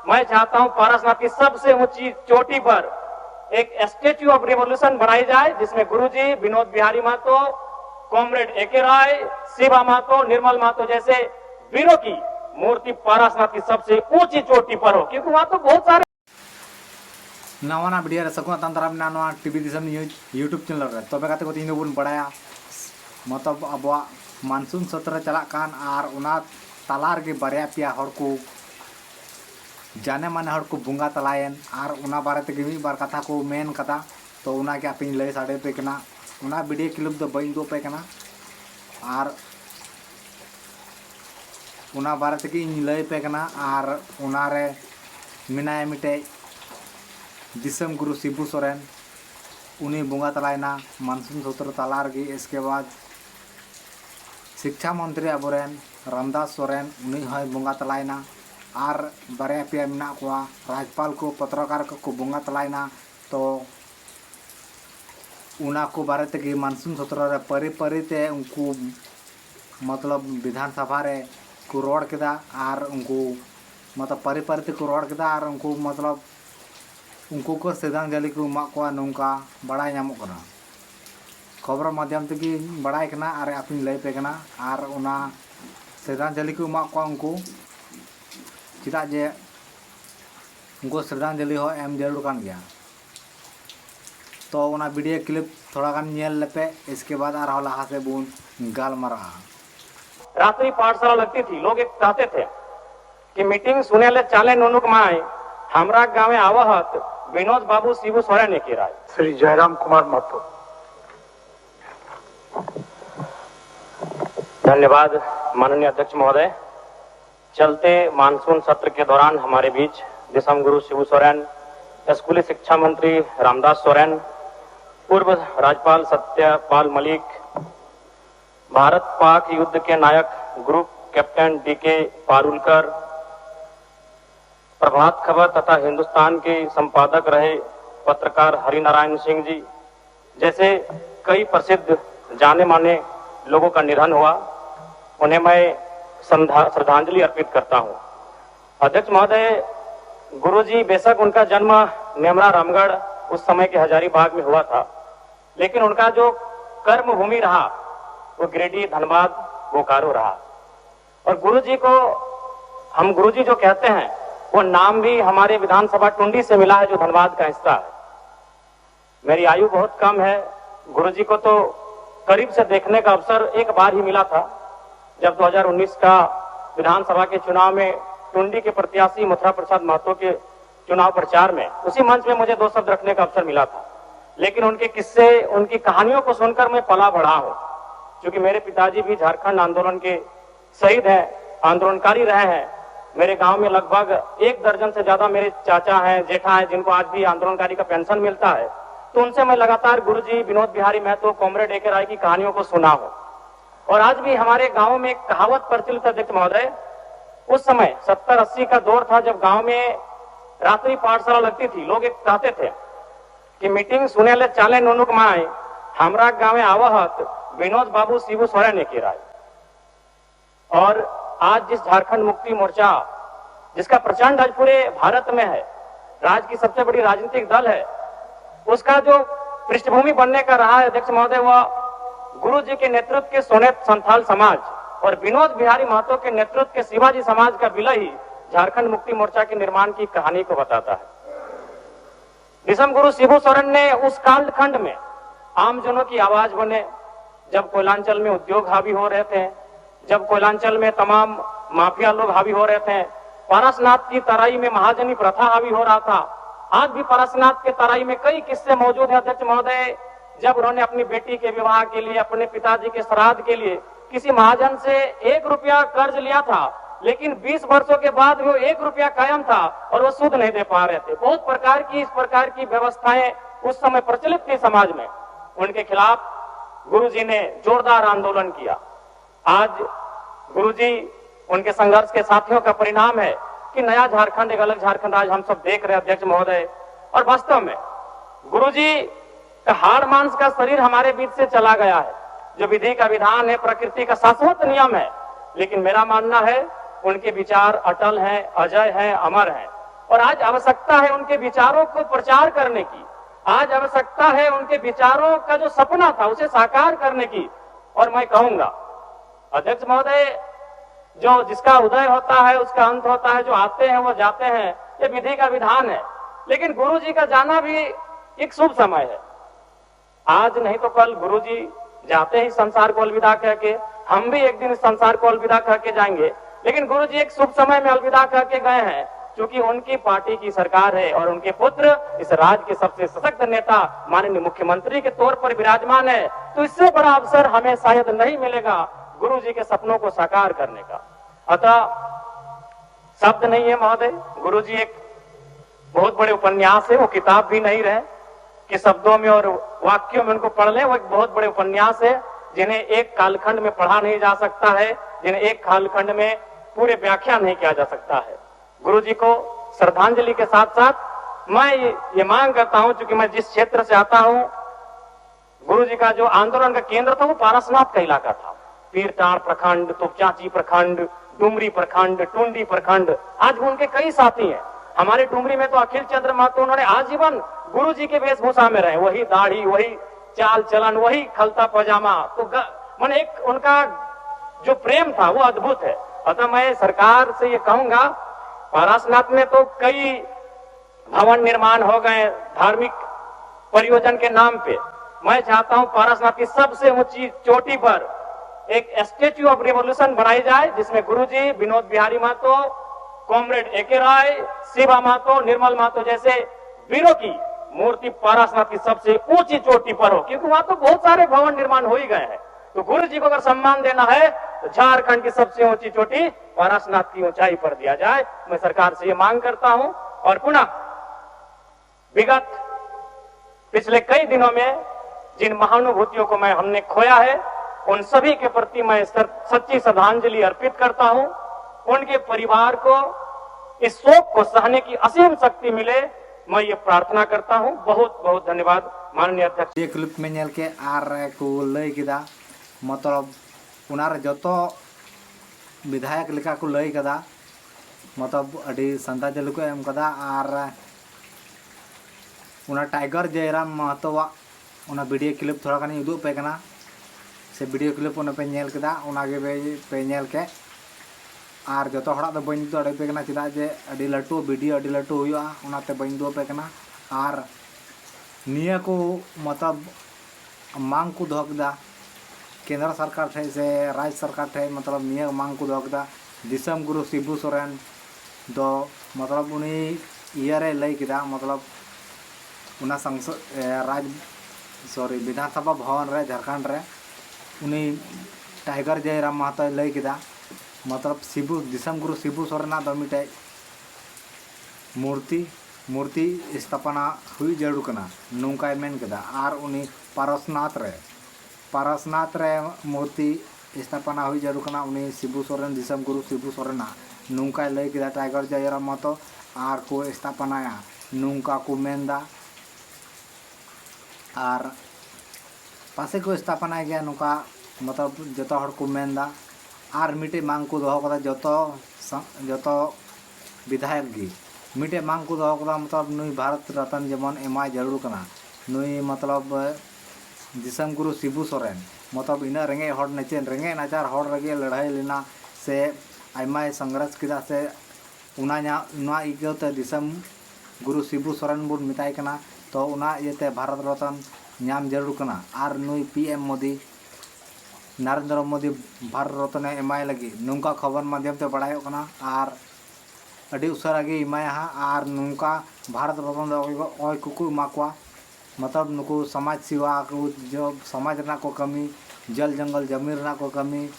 मैं चाहता हूं पारसनाथ की सबसे ऊंची चोटी पर एक स्टेच्यू ऑफ रिवॉल्यूशन बनाई जाए, जिसमें गुरुजी, विनोद बिहारी महतो, कॉमरेड एके राय, शिवा महतो, निर्मल महतो जैसे वीरों की मूर्ति पारसनाथ की सबसे ऊंची चोटी पर हो, क्योंकि वहां तो बहुत सारे नवा वीडियो सकूँ तंतरा ना टीवी दिसम न्यूज यूट्यूब चैनल रे तबे काते को तीन बन बड़ाया मतलब अब मानसून सत्र चला कान आर उना तालार के बारे पिया हड़ को जाने माने हड़ को बुंगा तलायन आर उना बारे ते मी बार कथा को मेन कथा तो उना के आपन लय साडे पे कना उना वीडियो क्लिप दो बइन दो पे कना आर उना बारे ते की लय पे कना आर उना रे मिनाय मिटे दिसम गुरु शिबू सोरेन उन्हीं बुंगा तलायना मानसून सत्र तालार की। इसके बाद शिक्षा मंत्री अबोरेन रामदास सोरेन उन्हीं हय बुंगा तलायना आर बारे पे मिना कोआ राज्यपाल को पत्रकार को बुंगा तलायना तो उना को बारे ते मानसून सत्र रे परी परी ते उनको मतलब विधानसभा रे को रोड केदा आर उनको मतलब परी परी ते को रोड केदा आर उनको मतलब उनको को श्रद्धांजलि को एमा को नौका बड़ा नामक कना खबर माध्यम ते की बड़ाई कना आर आपन लय पे कना आर उना श्रद्धांजलि को एमा को उनको चिता जे उनको श्रद्धांजलि हो एम जरूर कान गया। तो उना वीडियो क्लिप थोड़ा गान नेल लेपे, इसके बाद आर लहा से बुन गालमारा। रात्रि पाठशाला लगती थी, लोग एक चाहते थे कि मीटिंग सुने ले चाले नोनुक माए हमरा गाँव में आवहत विनोद बाबू शिबू सोरेन ने किया। श्री जयराम कुमार महतो। धन्यवाद माननीय अध्यक्ष महोदय। चलते मानसून सत्र के दौरान हमारे बीच दिसम गुरु शिबू सोरेन, स्कूली शिक्षा मंत्री रामदास सोरेन, पूर्व राज्यपाल सत्यपाल मलिक, भारत पाक युद्ध के नायक group captain DK Parulkar, Prabhat Khabar तथा हिंदुस्तान के संपादक रहे पत्रकार हरिनारायण सिंह जी जैसे कई प्रसिद्ध जाने माने लोगों का निधन हुआ, उन्हें मैं श्रद्धांजलि अर्पित करता हूं। अध्यक्ष महोदय, गुरुजी बेशक उनका जन्म नेमरा रामगढ़ उस समय के हजारीबाग में हुआ था, लेकिन उनका जो कर्म भूमि रहा वो गिरिडीह, धनबाद, बोकारो रहा। और गुरुजी को हम गुरुजी जो कहते हैं वो नाम भी हमारे विधानसभा टुंडी से मिला है, जो धनबाद का हिस्सा है। मेरी आयु बहुत कम है, गुरुजी को तो करीब से देखने का अवसर एक बार ही मिला था, जब 2019 का विधानसभा के चुनाव में टुंडी के प्रत्याशी मथुरा प्रसाद महतो के चुनाव प्रचार में उसी मंच में मुझे 2 शब्द रखने का अवसर मिला था। लेकिन उनके किस्से, उनकी कहानियों को सुनकर मैं पला बढ़ा हूं, क्योंकि मेरे पिताजी भी झारखंड आंदोलन के शहीद हैं, आंदोलनकारी रहे हैं। मेरे गांव में लगभग 1 दर्जन से ज्यादा मेरे चाचा हैं, जेठा हैं, जिनको आज भी आंदोलनकारी का पेंशन मिलता है। तो उनसे मैं लगातार गुरुजी, विनोद बिहारी महतो, कॉमरेड एके राय की कहानियों को सुना हूं। और आज भी हमारे गांव में एक कहावत प्रचलित है अध्यक्ष महोदय, उस समय 70-80 का दौर था जब गांव में रात्रि पाठशाला लगती थी। लोग एक चाहते थे कि मीटिंग सुने ले चाले नोनुक माए हमरा गाँव में आवहत विनोद बाबू शिबू सोरेन ने किया। और आज जिस झारखंड मुक्ति मोर्चा, जिसका प्रचंड आज पूरे भारत में है, राज्य की सबसे बड़ी राजनीतिक दल है, उसका जो पृष्ठभूमि बनने का रहा है अध्यक्ष महोदय, वह गुरु जी के नेतृत्व के सोनेत संथाल समाज और विनोद बिहारी महतो के नेतृत्व के शिवाजी समाज का विलय ही झारखंड मुक्ति मोर्चा के निर्माण की कहानी को बताता है। दिसम गुरु शिबू सोरेन ने उस कालखंड में आमजनों की आवाज बने, जब कोयलांचल में उद्योग हावी हो रहे थे, जब कोयलांचल में तमाम माफिया लोग हावी हो रहे थे, पारसनाथ की तराई में महाजनी प्रथा हावी हो रहा था। आज भी पारसनाथ के तराई में कई किस्से मौजूद हैं अध्यक्ष महोदय, जब उन्होंने अपनी बेटी के विवाह के लिए, अपने पिताजी के श्राद्ध के लिए किसी महाजन से 1 रुपया कर्ज लिया था, लेकिन 20 वर्षों के बाद वो 1 रुपया कायम था और वो सूद नहीं दे पा रहे थे। बहुत प्रकार की इस प्रकार की व्यवस्थाएं उस समय प्रचलित थी समाज में। उनके खिलाफ गुरुजी ने जोरदार आंदोलन किया। आज गुरुजी, उनके संघर्ष के साथियों का परिणाम है कि नया झारखंड, एक अलग झारखंड आज हम सब देख रहे हैं अध्यक्ष महोदय। और वास्तव में गुरुजी का हाड़ मांस का शरीर हमारे बीच से चला गया है, जो विधि का विधान है, प्रकृति का शाश्वत नियम है। लेकिन मेरा मानना है उनके विचार अटल हैं, अजय हैं, अमर हैं। और आज आवश्यकता है उनके विचारों को प्रचार करने की, आज आवश्यकता है उनके विचारों का जो सपना था उसे साकार करने की। और मैं कहूंगा अध्यक्ष महोदय, जो जिसका उदय होता है उसका अंत होता है, जो आते हैं वो जाते हैं, ये विधि का विधान है। लेकिन गुरु जी का जाना भी एक शुभ समय है। आज नहीं तो कल गुरु जी जाते ही संसार को अलविदा कह के, हम भी एक दिन इस संसार को अलविदा कह के जाएंगे। लेकिन गुरु जी एक शुभ समय में अलविदा कह के गए हैं, क्योंकि उनकी पार्टी की सरकार है और उनके पुत्र इस राज्य के सबसे सशक्त नेता माननीय मुख्यमंत्री के तौर पर विराजमान है। तो इससे बड़ा अवसर हमें शायद नहीं मिलेगा गुरु जी के सपनों को साकार करने का। अतः शब्द नहीं है महोदय, गुरु जी एक बहुत बड़े उपन्यास है, वो किताब भी नहीं रहे कि शब्दों में और वाक्यों में उनको पढ़ लें। वो एक बहुत बड़े उपन्यास है जिन्हें एक कालखंड में पढ़ा नहीं जा सकता है, जिन्हें एक कालखंड में पूरे व्याख्या नहीं किया जा सकता है। गुरु जी को श्रद्धांजलि के साथ साथ मैं ये मांग करता हूं, क्योंकि मैं जिस क्षेत्र से आता हूं, गुरु जी का जो आंदोलन का केंद्र था वो पारसनाथ का इलाका था। पीरटांड़ प्रखंड, तोपचांची प्रखंड, डुमरी प्रखंड, टुंडी प्रखंड, आज भी उनके कई साथी हैं। हमारे डुमरी में तो अखिल चंद्र महतो, उन्होंने आजीवन गुरु जी के वेशभूषा में रहे, वही दाढ़ी, वही चाल चलन, वही खलता पजामा। तो मैंने एक उनका जो प्रेम था वो अद्भुत है। अतः मैं सरकार से ये कहूंगा, पारसनाथ में तो कई भवन निर्माण हो गए धार्मिक परियोजन के नाम पे। मैं चाहता हूं पारसनाथ की सबसे ऊंची चोटी पर एक स्टेच्यू ऑफ रिवॉल्यूशन बनाई जाए, जिसमें गुरुजी, विनोद बिहारी महतो, कॉमरेड एके राय, शिवा महतो, निर्मल महतो जैसे वीरों की मूर्ति पारसनाथ की सबसे ऊंची चोटी पर हो, क्योंकि वहां तो बहुत सारे भवन निर्माण हो ही गए हैं। तो गुरु जी को अगर सम्मान देना है तो झारखंड की सबसे ऊंची चोटी पारसनाथ की ऊंचाई पर दिया जाए। मैं सरकार से ये मांग करता हूं। और पुनः विगत पिछले कई दिनों में जिन महानुभूतियों को हमने खोया है, उन सभी के प्रति मैं सच्ची श्रद्धांजलि अर्पित करता हूं। उनके परिवार को इस शोक को सहने की असीम शक्ति मिले, मैं ये प्रार्थना करता हूं। बहुत बहुत धन्यवाद माननीय अध्यक्ष। ये क्लिप में नेल के आर को लय किदा, मतलब उनार जतो विधायक लेका को लय कदा, मतलब अड़ी श्रद्धांजलि को एम कदा। आर उना टाइगर जयराम महतो उना वीडियो क्लिप थोड़ा कनी उदुग पे कना, से वीडियो क्लिप उना पे नेल केदा, उनागे पे नेल के आर जतो हड़ा दो बइन दो पे कना, चेदा जे अड़ी लटू वीडियो अड़ी लटू हुआ उनाते बइन दो पे कना। आर निया को मतलब मांग को दो केदा केंद्र सरकार ठे से राज्य सरकार ठे, मतलब निया मांग को दो केदा दिसम गुरु शिबू सोरेन दो, मतलब उनी इयरे लय केदा, मतलब उना संसद विधानसभा भवन रे झारखंड रे उनी टाइगर जयराम महतो लय केदा, मतलब शिबू दिसम गुरु शिबू सोरेना दो मिटे मूर्ति स्थापना हुई जरूर कना नौका मेन केदा। आर उनी पारसनाथ रे मूर्ति स्थापना हुई जरूर कना, उनी शिबू सोरेन दिसम गुरु शिबू सोरेना नौका लय केदा टाइगर जयराम महतो। आर को स्थापनाया नौका को मेनदा, आर पासे को स्थापना गया नौका, मतलब जतो हड़ को मेनदा। आर मिटे मांग को दोहो कदा जतो विधायक गी मिटे मांग को दोहो कदा, मतलब नुई भारत रत्न जेमन एमाय जरूर कना, नुई मतलब दिसम गुरु शिबू सोरेन, मतलब इना रेंगे हड़ नेचेन रेंगे नाचार हड़ रगे लड़ाई लेना से आयमाय संघर्ष किदा, से उना इगते दिसम गुरु शिबू सोरेन बुन मिताय कना। तो उना इयते भारत रत्न नाम जरूर कना। Are Nooyi PM Modi Narendra Modi Bharat Ratna एमाय लगी नौका खबर माध्यम ते बड़ायो कना, आर अड़ी उसरा गे इमाया। आर नौका भारत रत्न ओय कुकु माकवा, मतलब नुकु समाज सेवा को जो समाज रना को कमी, जल जंगल जमीन रना को कमी,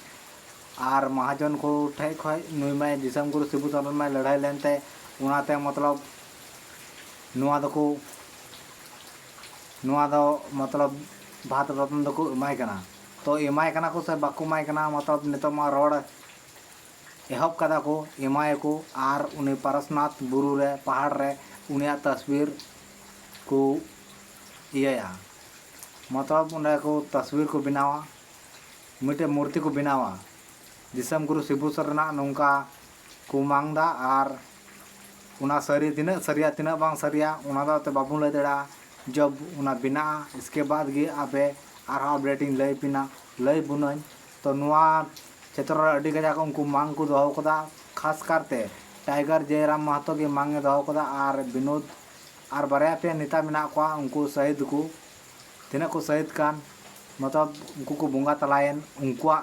आर महाजन को ठे खय नुई में दिसम गुरु शिबू सोरेन में लड़ाई लेनते उनाते, मतलब नुआ दो मतलब भारत रत्न दो को एमाय कना। तो एमाय कना को से बाको एमाय कना, मतलब नितो मा रोड एहब कदा को एमाय को। आर उनी पारसनाथ बुरु रे पहाड़ रे उनिया तस्वीर को इया, मतलब उन्हें को तस्वीर को बनावा, मिटे मूर्ति को बनावा दिसम गुरु शिबू सोरेना नौका को मांगदा। आर उना सरी तीना सरिया तीना बांग सरिया उना दा ते बाबू लय दड़ा जब उना बिना इसके बाद गे आपे आर अपडेटिंग लय पिना लय बुनन तो नुआ क्षेत्र अडी गजा को उनको मांग को दो कदा खास करते टाइगर जयराम महतो के मांगे दो कदा आर विनोद आर बारया पे नेता मिना को उनको शहीद को तीना को शहीद कान मतलब उनको को बुंगा तलायन उनको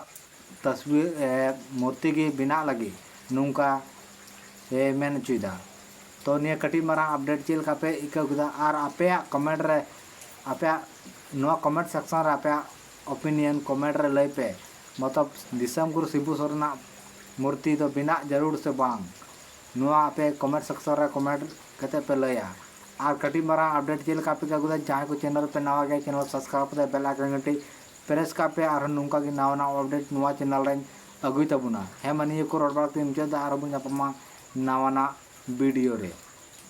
तस्वीर मूर्ति की बिना लगी नुका मेन चुदा तो निया कटी मारा अपडेट चेल का पे इका आर आपे कमेंट रे आपे नो कमेंट सेक्शन रे आपे ओपिनियन कमेंट रे लय पे मतलब दिसम गुरु शिबू सोरेना मूर्ति तो बिना जरूर से बांग नो आपे कमेंट सेक्शन रे कमेंट कते पे लया आर कटी मारा अपडेट चेल का पे का जहां को चैनल पे नवा गया चैनल सब्सक्राइब पे बेल आइकन घंटी प्रेस का पे आर नुका की नवा नवा अपडेट नुआ चैनल रे अगुई तबुना हे मानिए को रोड बात मुझे आर बुना पमा नवा वीडियो रे।